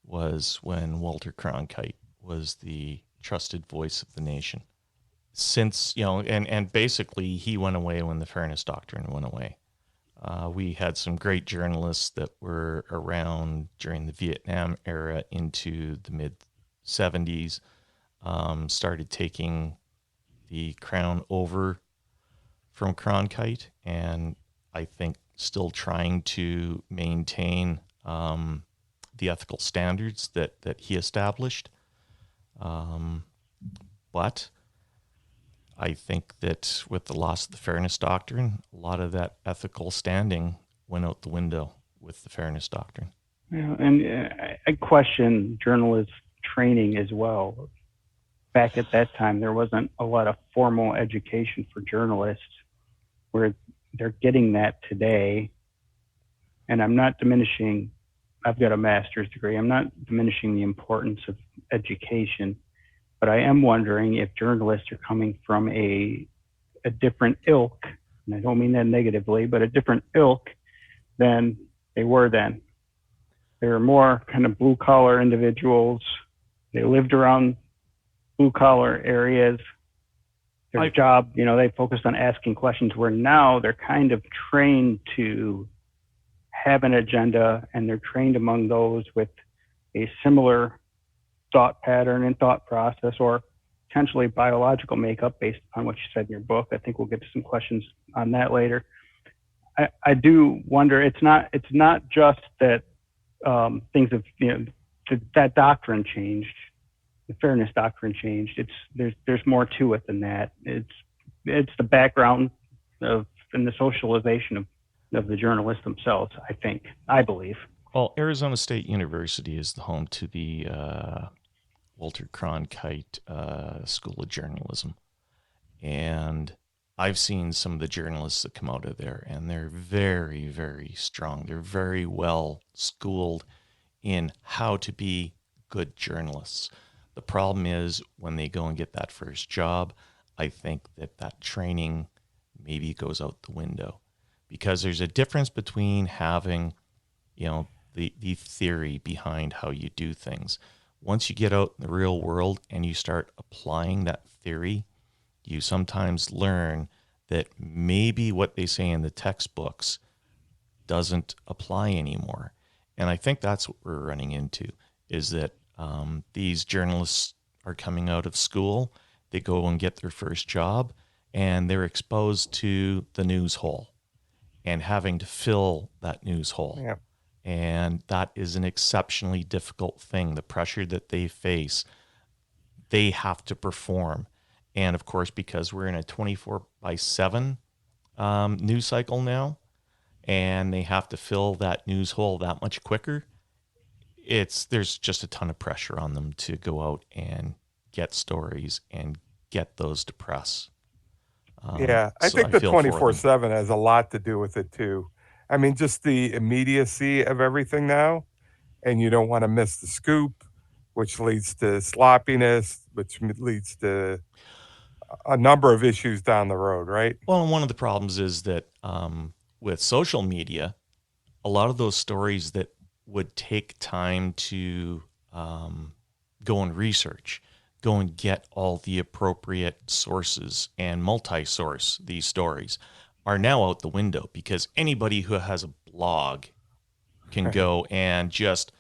was when Walter Cronkite was the trusted voice of the nation. Since, and basically he went away when the Fairness Doctrine went away. We had some great journalists that were around during the Vietnam era into the mid 70s, started taking the crown over from Cronkite, and I think still trying to maintain the ethical standards that he established. But I think that with the loss of the Fairness Doctrine, a lot of that ethical standing went out the window with the Fairness Doctrine. Yeah, and I question journalist training as well. Back at that time, there wasn't a lot of formal education for journalists, where they're getting that today. And I'm not diminishing, I've got a master's degree. I'm not diminishing the importance of education, but I am wondering if journalists are coming from a different ilk, and I don't mean that negatively, but a different ilk than they were then. They were more kind of blue collar individuals. They lived around blue collar areas. Their job, they focused on asking questions, where now they're kind of trained to have an agenda, and they're trained among those with a similar thought pattern and thought process, or potentially biological makeup based on what you said in your book. I think we'll get to some questions on that later. I do wonder, it's not just that things have, that doctrine changed, the Fairness Doctrine changed. There's more to it than that. It's the background of and the socialization of the journalists themselves, I believe. Well, Arizona State University is the home to the Walter Cronkite School of Journalism. And I've seen some of the journalists that come out of there, and they're very, very strong. They're very well schooled in how to be good journalists. The problem is when they go and get that first job, I think that training maybe goes out the window, because there's a difference between having, the theory behind how you do things. Once you get out in the real world and you start applying that theory, you sometimes learn that maybe what they say in the textbooks doesn't apply anymore. And I think that's what we're running into, is that these journalists are coming out of school, they go and get their first job, and they're exposed to the news hole and having to fill that news hole. Yeah. And that is an exceptionally difficult thing. The pressure that they face, they have to perform. And of course, because we're in a 24/7 news cycle now, and they have to fill that news hole that much quicker, there's just a ton of pressure on them to go out and get stories and get those to press. Yeah, I So think the feel for them. 24/7 has a lot to do with it too. I mean, just the immediacy of everything now, and you don't want to miss the scoop, which leads to sloppiness, which leads to a number of issues down the road, right? Well, and one of the problems is that with social media, a lot of those stories that would take time to go and research, go and get all the appropriate sources and multi-source these stories, are now out the window, because anybody who has a blog can go and just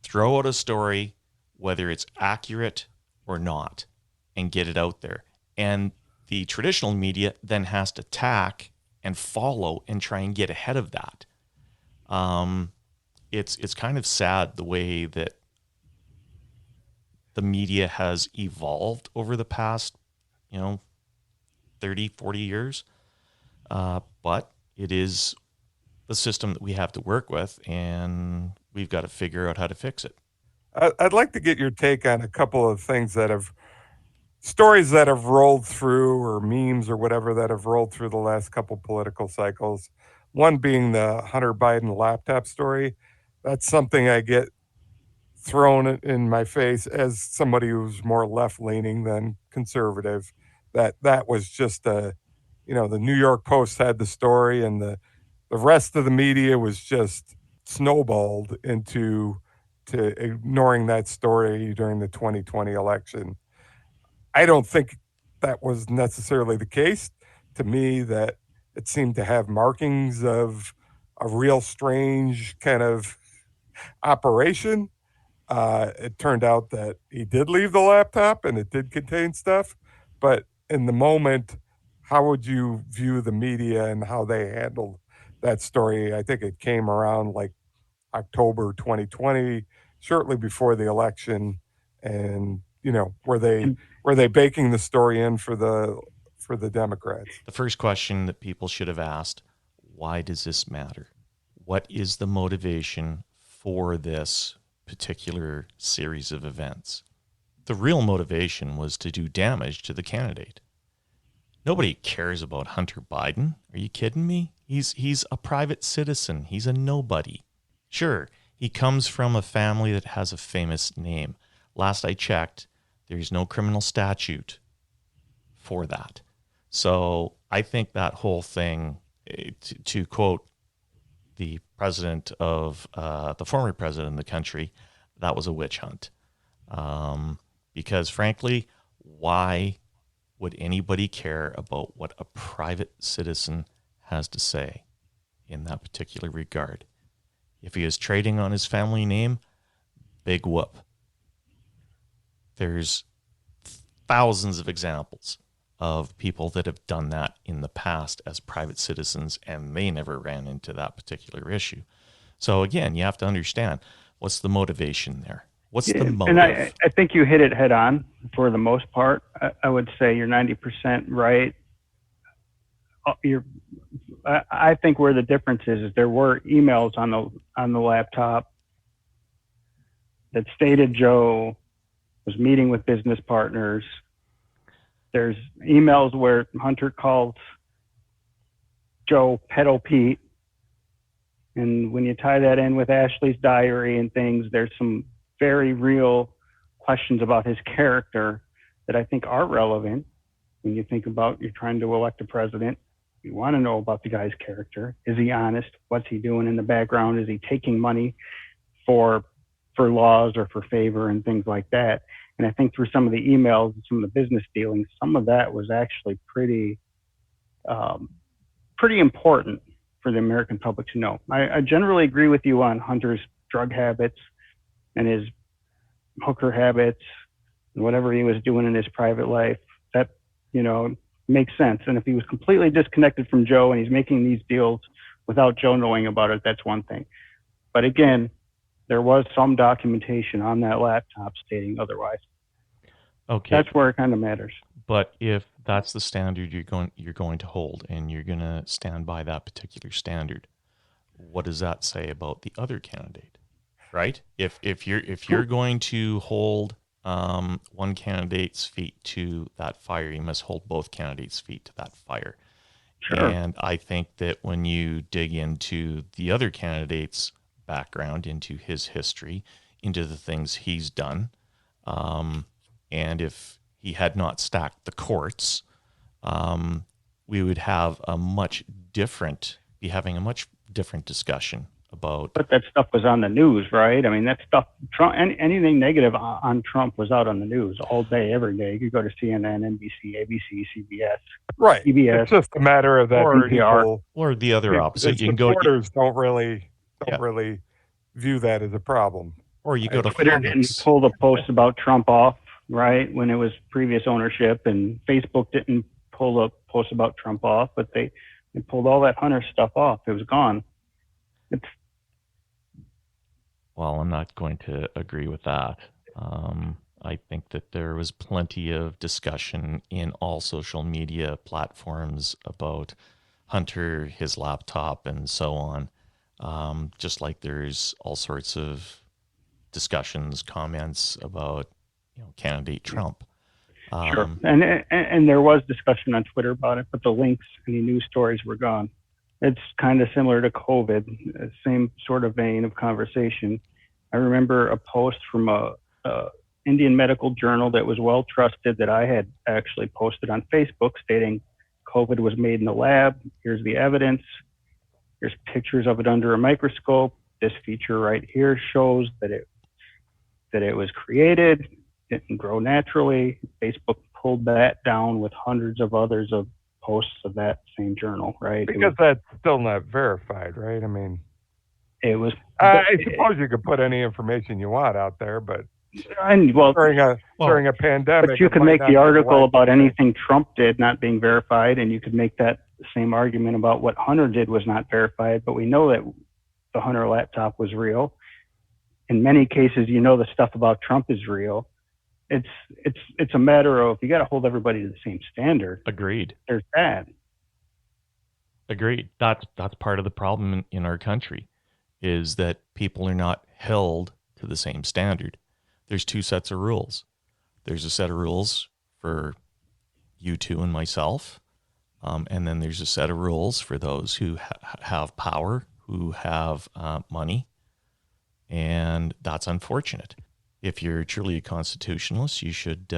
throw out a story, whether it's accurate or not, and get it out there. And the traditional media then has to tack and follow and try and get ahead of that. It's kind of sad the way that the media has evolved over the past, 30, 40 years. But it is the system that we have to work with, and we've got to figure out how to fix it. I'd like to get your take on a couple of things that have stories that have rolled through, or memes or whatever that have rolled through the last couple political cycles. One being the Hunter Biden laptop story. That's something I get thrown in my face as somebody who's more left leaning than conservative. That was just a, the New York Post had the story, and the rest of the media was just snowballed into to ignoring that story during the 2020 election. I don't think that was necessarily the case. To me, that it seemed to have markings of a real strange kind of operation. It turned out that he did leave the laptop and it did contain stuff, but in the moment, how would you view the media and how they handled that story? I think it came around like October 2020, shortly before the election, and And were they baking the story in for the Democrats? The first question that people should have asked, why does this matter? What is the motivation for this particular series of events? The real motivation was to do damage to the candidate. Nobody cares about Hunter Biden. Are you kidding me? He's a private citizen. He's a nobody. Sure, he comes from a family that has a famous name. Last I checked, there's no criminal statute for that. So I think that whole thing, to quote the president of the former president of the country, that was a witch hunt. Because frankly, why would anybody care about what a private citizen has to say in that particular regard? If he is trading on his family name, big whoop. There's thousands of examples of people that have done that in the past as private citizens, and they never ran into that particular issue. So again, you have to understand, what's the motivation there? What's the motive? And I think you hit it head on for the most part. I would say you're 90% right. I think where the difference is there were emails on the laptop that stated Joe was meeting with business partners. There's emails where Hunter calls Joe Pedo Pete. And when you tie that in with Ashley's diary and things, there's some very real questions about his character that I think are relevant. When you think about you're trying to elect a president, you want to know about the guy's character. Is he honest? What's he doing in the background? Is he taking money for laws or for favor and things like that? And I think through some of the emails and some of the business dealings, some of that was actually pretty important for the American public to know. I generally agree with you on Hunter's drug habits and his hooker habits and whatever he was doing in his private life. That, makes sense. And if he was completely disconnected from Joe and he's making these deals without Joe knowing about it, that's one thing. But again, there was some documentation on that laptop stating otherwise. Okay. That's where it kind of matters. But if that's the standard you're going to hold, and you're going to stand by that particular standard, what does that say about the other candidate? Right? If you're going to hold one candidate's feet to that fire, you must hold both candidates' feet to that fire. Sure. And I think that when you dig into the other candidate's background, into his history, into the things he's done, and if he had not stacked the courts, we would have be having a much different discussion about. But that stuff was on the news, right? I mean, that stuff, Trump, anything negative on Trump was out on the news all day, every day. You could go to CNN, NBC, ABC, CBS, Right. CBS. It's just a matter of that people, or the other opposite. You can supporters don't really view that as a problem. Or you go to Twitter Fox. didn't pull the post about Trump off, right, when it was previous ownership, and Facebook didn't pull the post about Trump off, but they pulled all that Hunter stuff off. It was gone. Well, I'm not going to agree with that. I think that there was plenty of discussion in all social media platforms about Hunter, his laptop, and so on. Just like there's all sorts of discussions, comments about candidate Trump. Sure. And there was discussion on Twitter about it, but the links, any news stories were gone. It's kind of similar to COVID, same sort of vein of conversation. I remember a post from a Indian medical journal that was well trusted that I had actually posted on Facebook stating COVID was made in the lab. Here's the evidence. Here's pictures of it under a microscope. This feature right here shows that it was created. It didn't grow naturally. Facebook pulled that down with hundreds of others of posts of that same journal, right? Because that's still not verified, right? I mean, it was. I suppose you could put any information you want out there, but during a pandemic. But you could make the article about anything Trump did not being verified, and you could make that same argument about what Hunter did was not verified. But we know that the Hunter laptop was real. In many cases, the stuff about Trump is real. It's a matter of you got to hold everybody to the same standard. Agreed. There's that. Agreed. That's part of the problem in our country, is that people are not held to the same standard. There's two sets of rules. There's a set of rules for you two and myself, and then there's a set of rules for those who have power, who have money, and that's unfortunate. If you're truly a constitutionalist, you should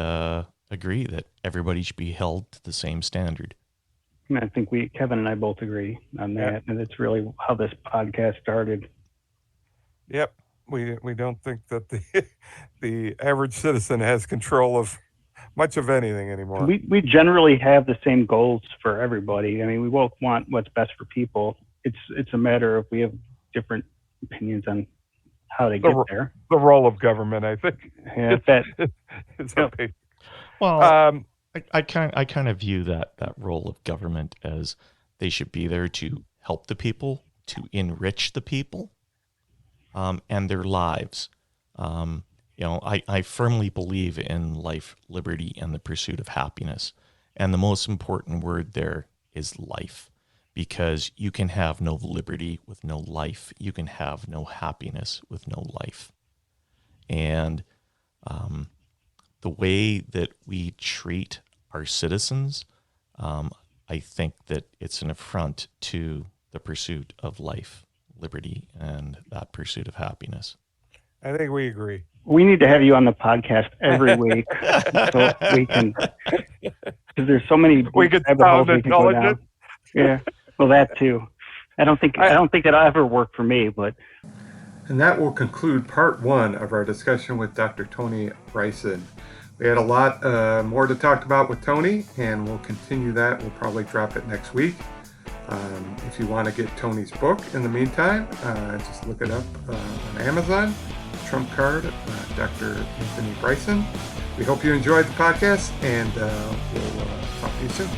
agree that everybody should be held to the same standard. I think Kevin and I both agree on that, and it's really how this podcast started. Yep. We don't think that the average citizen has control of much of anything anymore. We generally have the same goals for everybody. I mean, we both want what's best for people. It's a matter of we have different opinions on how to get there. The role of government, I think. Yeah, it's okay. Well, I kind of view that role of government as they should be there to help the people, to enrich the people. And their lives. I firmly believe in life, liberty, and the pursuit of happiness. And the most important word there is life, because you can have no liberty with no life. You can have no happiness with no life. And the way that we treat our citizens, I think that it's an affront to the pursuit of life, liberty, and that pursuit of happiness. I think we agree. We need to have you on the podcast every week so we can, because there's so many. We could sound intelligent. Yeah, well, that too. I don't think that'll ever work for me, but. And that will conclude part one of our discussion with Dr. Tony Bryson. We had a lot more to talk about with Tony, and we'll continue that. We'll probably drop it next week. If you want to get Tony's book in the meantime, just look it up on Amazon. Trump Card, Dr. Anthony Bryson. We hope you enjoyed the podcast, and we'll talk to you soon.